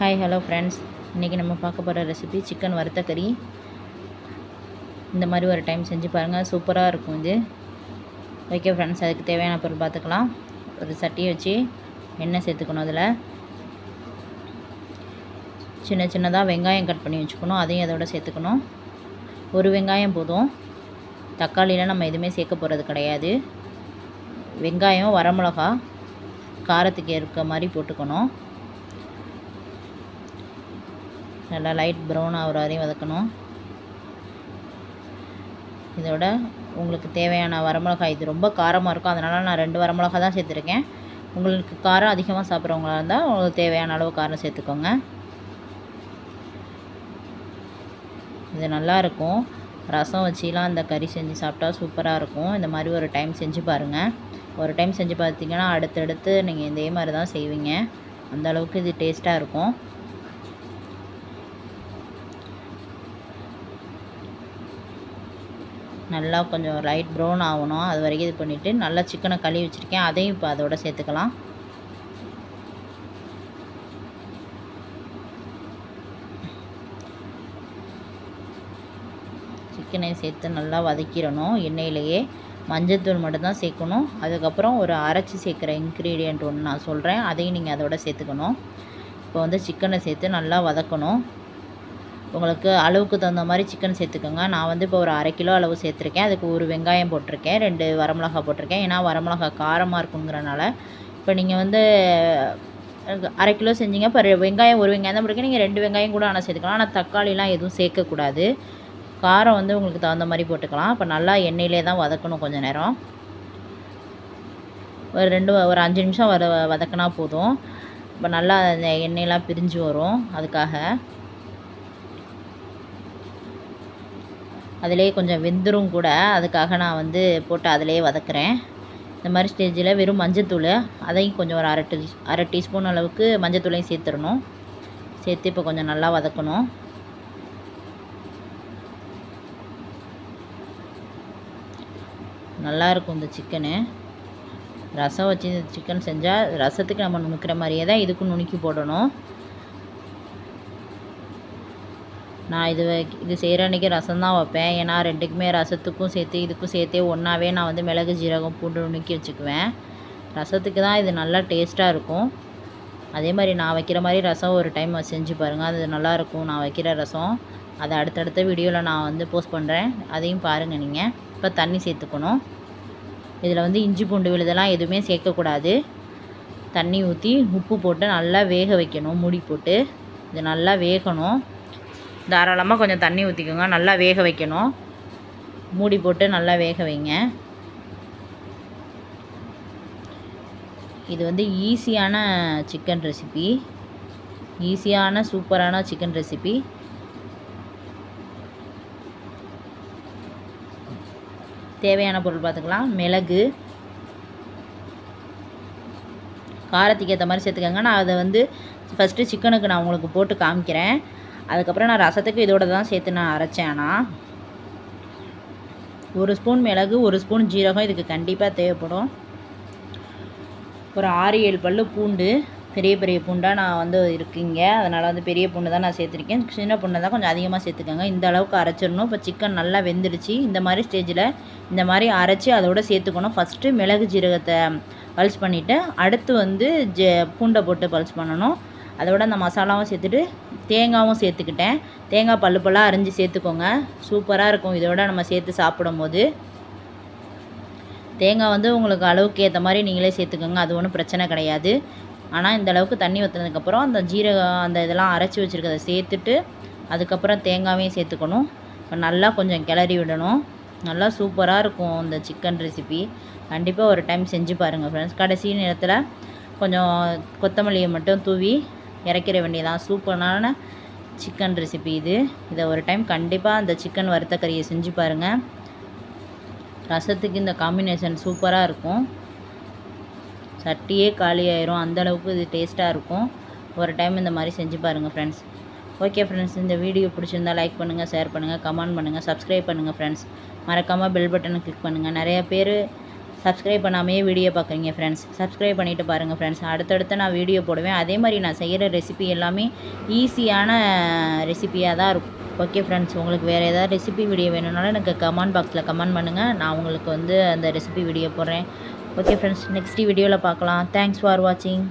Hi hello friends, இன்றைக்கி நம்ம பார்க்க போகிற ரெசிபி சிக்கன் வறுத்த கறி. இந்த மாதிரி ஒரு டைம் செஞ்சு பாருங்கள், சூப்பராக இருக்கும் இது. ஓகே ஃப்ரெண்ட்ஸ், அதுக்கு தேவையான பொருள் பார்த்துக்கலாம். ஒரு சட்டியை வச்சு எண்ணெய் சேர்த்துக்கணும். அதில் சின்ன சின்னதாக வெங்காயம் கட் பண்ணி வச்சுக்கணும், அதையும் அதோட சேர்த்துக்கணும். ஒரு வெங்காயம் போதும், தக்காளிலாம் நம்ம எதுவுமே சேர்க்க போகிறது கிடையாது. வெங்காயம், வரமிளகா காரத்துக்கு இருக்க மாதிரி போட்டுக்கணும். நல்லா லைட் ப்ரௌன் ஆகிற வரையும் வதக்கணும். இதோட உங்களுக்கு தேவையான வரமிளகாய், இது ரொம்ப காரமாக இருக்கும், அதனால் நான் 2 வரமிளகா தான் சேர்த்துருக்கேன். உங்களுக்கு காரம் அதிகமாக சாப்பிட்றவங்களா இருந்தால் உங்களுக்கு தேவையான அளவு காரம் சேர்த்துக்கோங்க. இது நல்லாயிருக்கும், ரசம் வச்சுலாம் இந்த கறி செஞ்சு சாப்பிட்டா சூப்பராக இருக்கும். இந்த மாதிரி ஒரு டைம் செஞ்சு பாருங்கள். ஒரு டைம் செஞ்சு பார்த்தீங்கன்னா அடுத்தடுத்து நீங்கள் இதே மாதிரி தான் செய்வீங்க. அந்தளவுக்கு இது டேஸ்ட்டாக இருக்கும். நல்லா கொஞ்சம் லைட் ப்ரௌன் ஆகணும், அது வரைக்கும் இது பண்ணிவிட்டு நல்லா சிக்கனை கழுவி வச்சுருக்கேன், அதையும் இப்போ அதோட சேர்த்துக்கலாம். சிக்கனை சேர்த்து நல்லா வதக்கிடணும் எண்ணெயிலேயே. மஞ்சள்தூள் மட்டும்தான் சேர்க்கணும். அதுக்கப்புறம் ஒரு அரைச்சி சேர்க்குற இன்க்ரீடியண்ட் ஒன்று நான் சொல்கிறேன், அதையும் நீங்கள் அதோட சேர்த்துக்கணும். இப்போ வந்து சிக்கனை சேர்த்து நல்லா வதக்கணும். உங்களுக்கு அளவுக்கு தகுந்த மாதிரி சிக்கன் சேர்த்துக்கோங்க. நான் வந்து இப்போ ஒரு 1/2 கிலோ அளவு சேர்த்துருக்கேன். அதுக்கு ஒரு வெங்காயம் போட்டிருக்கேன், 2 வரமிளகா போட்டிருக்கேன். ஏன்னா வரமிளகா காரமாக இருக்குங்கிறனால. இப்போ நீங்கள் வந்து 1/2 கிலோ செஞ்சீங்க, இப்போ வெங்காயம் ஒரு வெங்காயம் தான் போட்டிருக்கேன். நீங்கள் 2 வெங்காயம் கூட ஆனால் சேர்த்துக்கலாம். ஆனால் தக்காளிலாம் எதுவும் சேர்க்கக்கூடாது. காரம் வந்து உங்களுக்கு தகுந்த மாதிரி போட்டுக்கலாம். இப்போ நல்லா எண்ணெயிலே தான் வதக்கணும் கொஞ்சம் நேரம். ஒரு 5 நிமிஷம் வதக்கினா போதும். இப்போ நல்லா அந்த எண்ணெயெலாம் பிரிஞ்சு வரும். அதுக்காக அதிலே கொஞ்சம் வெந்துடும் கூட, அதுக்காக நான் வந்து போட்டு அதிலே வதக்குறேன். இந்த மாதிரி ஸ்டேஜில் வெறும் மஞ்சத்தூள், அதையும் கொஞ்சம் ஒரு அரை டீஸ்பூன் அளவுக்கு மஞ்சத்தூளையும் சேர்த்துடணும். சேர்த்து இப்போ கொஞ்சம் நல்லா வதக்கணும். நல்லாயிருக்கும் இந்த சிக்கனு. ரசம் வச்சு இந்த சிக்கன் செஞ்சால் ரசத்துக்கு நம்ம நுணுக்கிற மாதிரியே தான் இதுக்கும் நுணுக்கி போடணும். நான் இது செய்கிற அன்றைக்கி ரசம் தான் வைப்பேன். ஏன்னா 2க்குமே ரசத்துக்கும் சேர்த்து இதுக்கும் சேர்த்தே ஒன்றாவே நான் வந்து மிளகு, ஜீரகம், பூண்டு நுணுக்கி வச்சுக்குவேன். ரசத்துக்கு தான் இது நல்லா டேஸ்ட்டாக இருக்கும். அதே மாதிரி நான் வைக்கிற மாதிரி ரசம் ஒரு டைம் செஞ்சு பாருங்கள், அது நல்லாயிருக்கும். நான் வைக்கிற ரசம் அதை அடுத்தடுத்த வீடியோவில் நான் வந்து போஸ்ட் பண்ணுறேன், அதையும் பாருங்கள் நீங்கள். இப்போ தண்ணி சேர்த்துக்கணும். இதில் வந்து இஞ்சி பூண்டு விழுதெல்லாம் எதுவுமே சேர்க்கக்கூடாது. தண்ணி ஊற்றி உப்பு போட்டு நல்லா வேக வைக்கணும். மூடி போட்டு இது நல்லா வேகணும். தாராளமாக கொஞ்சம் தண்ணி ஊற்றிக்கோங்க, நல்லா வேக வைக்கணும். மூடி போட்டு நல்லா வேக வைங்க. இது வந்து ஈஸியான சிக்கன் ரெசிபி, ஈஸியான சூப்பரான சிக்கன் ரெசிபி. தேவையான பொருள் பார்த்துக்கலாம். மிளகு, காரத்துக்கு ஏற்ற மாதிரி சேர்த்துக்கோங்க. நான் அதை வந்து ஃபஸ்ட்டு சிக்கனுக்கு நான் உங்களுக்கு போட்டு காமிக்கிறேன். அதுக்கப்புறம் நான் ரசத்துக்கு இதோட தான் சேர்த்து நான் அரைச்சேன். ஆனால் 1 ஸ்பூன் மிளகு, 1 ஸ்பூன் ஜீரகம் இதுக்கு கண்டிப்பாக தேவைப்படும். ஒரு 6-7 பல் பூண்டு, பெரிய பெரிய பூண்டாக நான் வந்து இருக்கீங்க, அதனால் வந்து பெரிய பூண்டு தான் நான் சேர்த்துருக்கேன். சின்ன பூண்டை தான் கொஞ்சம் அதிகமாக சேர்த்துக்கோங்க. இந்த அளவுக்கு அரைச்சிடணும். இப்போ சிக்கன் நல்லா வெந்துடுச்சு. இந்த மாதிரி ஸ்டேஜில் இந்த மாதிரி அரைச்சி அதோடு சேர்த்துக்கணும். ஃபஸ்ட்டு மிளகு ஜீரகத்தை பல்ஸ் பண்ணிவிட்டு அடுத்து வந்து பூண்டை போட்டு பல்ஸ் பண்ணணும். அதோட அந்த மசாலாவும் சேர்த்துட்டு தேங்காயும் சேர்த்துக்கிட்டேன். தேங்காய் பல்லாக அரிஞ்சு சேர்த்துக்கோங்க, சூப்பராக இருக்கும் இதோட நம்ம சேர்த்து சாப்பிடும் போது. தேங்காய் வந்து உங்களுக்கு அளவுக்கு ஏற்ற மாதிரி நீங்களே சேர்த்துக்கோங்க, அது ஒன்றும் பிரச்சனை கிடையாது. ஆனால் இந்த அளவுக்கு தண்ணி ஊற்றுனதுக்கப்புறம் அந்த ஜீரகம் அந்த இதெல்லாம் அரைச்சி வச்சுருக்கதை சேர்த்துட்டு அதுக்கப்புறம் தேங்காயும் சேர்த்துக்கணும். இப்போ நல்லா கொஞ்சம் கிளறி விடணும். நல்லா சூப்பராக இருக்கும் இந்த சிக்கன் ரெசிபி. கண்டிப்பாக ஒரு டைம் செஞ்சு பாருங்கள் ஃப்ரெண்ட்ஸ். கடைசி நேரத்தில் கொஞ்சம் கொத்தமல்லியை மட்டும் தூவி இறக்கிற வேண்டியதான். சூப்பரான சிக்கன் ரெசிபி இது. இதை ஒரு டைம் கண்டிப்பாக அந்த சிக்கன் வறுத்த கறியை செஞ்சு பாருங்கள். ரசத்துக்கு இந்த காம்பினேஷன் சூப்பராக இருக்கும். சட்டியே காலியாயிரும், அந்தளவுக்கு இது டேஸ்ட்டாக இருக்கும். ஒரு டைம் இந்த மாதிரி செஞ்சு பாருங்கள் ஃப்ரெண்ட்ஸ். ஓகே ஃப்ரெண்ட்ஸ், இந்த வீடியோ பிடிச்சிருந்தால் லைக் பண்ணுங்கள், ஷேர் பண்ணுங்கள், கமெண்ட் பண்ணுங்கள், சப்ஸ்கிரைப் பண்ணுங்கள் ஃப்ரெண்ட்ஸ். மறக்காமல் பெல் பட்டனை கிளிக் பண்ணுங்கள். நிறையா பேர் சப்ஸ்கிரைப் பண்ணாமையே வீடியோ பார்க்குறீங்க ஃப்ரெண்ட்ஸ். சப்ஸ்கிரைப் பண்ணிவிட்டு பாருங்கள் ஃப்ரெண்ட்ஸ். அடுத்தடுத்து நான் வீடியோ போடுவேன். அதே மாதிரி நான் செய்கிற ரெசிபி எல்லாமே ஈஸியான ரெசிபியாக தான் இருக்கும். ஓகே ஃப்ரெண்ட்ஸ், உங்களுக்கு வேறு ஏதாவது ரெசிபி வீடியோ வேணும்னாலும் எனக்கு கமெண்ட் பாக்ஸில் கமெண்ட் பண்ணுங்கள். நான் உங்களுக்கு வந்து அந்த ரெசிபி வீடியோ போடுறேன். ஓகே ஃப்ரெண்ட்ஸ், நெக்ஸ்ட் வீடியோவில் பார்க்கலாம். தேங்க்ஸ் ஃபார் வாட்சிங்.